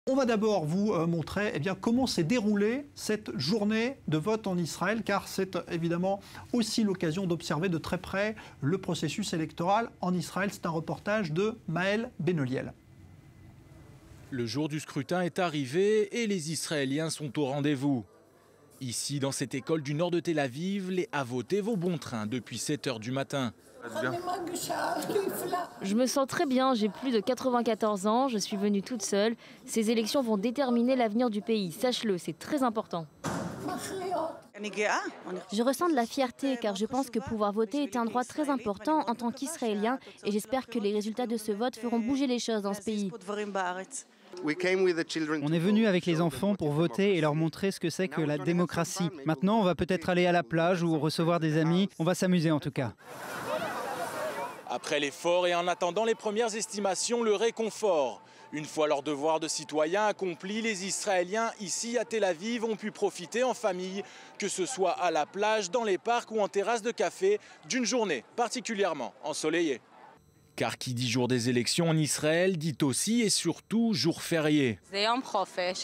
On va d'abord vous montrer comment s'est déroulée cette journée de vote en Israël, car c'est évidemment aussi l'occasion d'observer de très près le processus électoral en Israël. C'est un reportage de Maël Benoliel. Le jour du scrutin est arrivé et les Israéliens sont au rendez-vous. Ici, dans cette école du nord de Tel Aviv, les à voter vont bon train depuis 7 h du matin. Je me sens très bien, j'ai plus de 94 ans, je suis venue toute seule. Ces élections vont déterminer l'avenir du pays, sache-le, c'est très important. Je ressens de la fierté car je pense que pouvoir voter est un droit très important en tant qu'Israélien et j'espère que les résultats de ce vote feront bouger les choses dans ce pays. On est venu avec les enfants pour voter et leur montrer ce que c'est que la démocratie. Maintenant, on va peut-être aller à la plage ou recevoir des amis. On va s'amuser en tout cas. Après l'effort et en attendant les premières estimations, le réconfort. Une fois leur devoir de citoyen accompli, les Israéliens ici à Tel Aviv ont pu profiter en famille, que ce soit à la plage, dans les parcs ou en terrasse de café, d'une journée particulièrement ensoleillée. Car qui dit jour des élections en Israël dit aussi et surtout jour férié.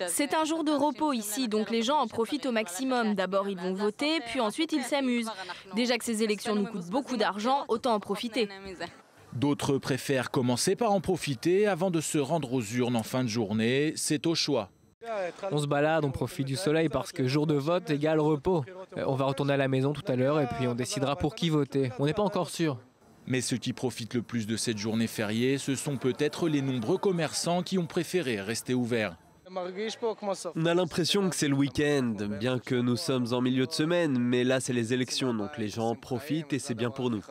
C'est un jour de repos ici, donc les gens en profitent au maximum. D'abord ils vont voter, puis ensuite ils s'amusent. Déjà que ces élections nous coûtent beaucoup d'argent, autant en profiter. D'autres préfèrent commencer par en profiter avant de se rendre aux urnes en fin de journée. C'est au choix. On se balade, on profite du soleil parce que jour de vote égale repos. On va retourner à la maison tout à l'heure et puis on décidera pour qui voter. On n'est pas encore sûr. Mais ceux qui profitent le plus de cette journée fériée, ce sont peut-être les nombreux commerçants qui ont préféré rester ouverts. On a l'impression que c'est le week-end, bien que nous sommes en milieu de semaine, mais là c'est les élections, donc les gens en profitent et c'est bien pour nous.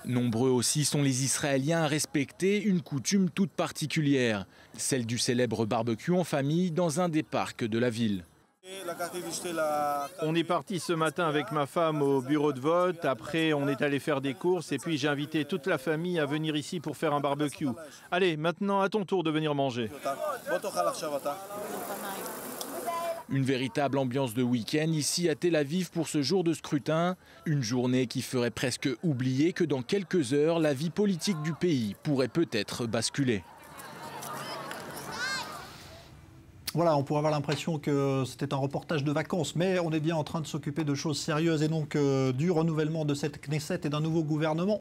Nombreux aussi sont les Israéliens à respecter une coutume toute particulière, celle du célèbre barbecue en famille dans un des parcs de la ville. On est parti ce matin avec ma femme au bureau de vote, après on est allé faire des courses et puis j'ai invité toute la famille à venir ici pour faire un barbecue. Allez, maintenant à ton tour de venir manger. Une véritable ambiance de week-end ici à Tel Aviv pour ce jour de scrutin. Une journée qui ferait presque oublier que dans quelques heures, la vie politique du pays pourrait peut-être basculer. Voilà, on pourrait avoir l'impression que c'était un reportage de vacances, mais on est bien en train de s'occuper de choses sérieuses et donc du renouvellement de cette Knesset et d'un nouveau gouvernement.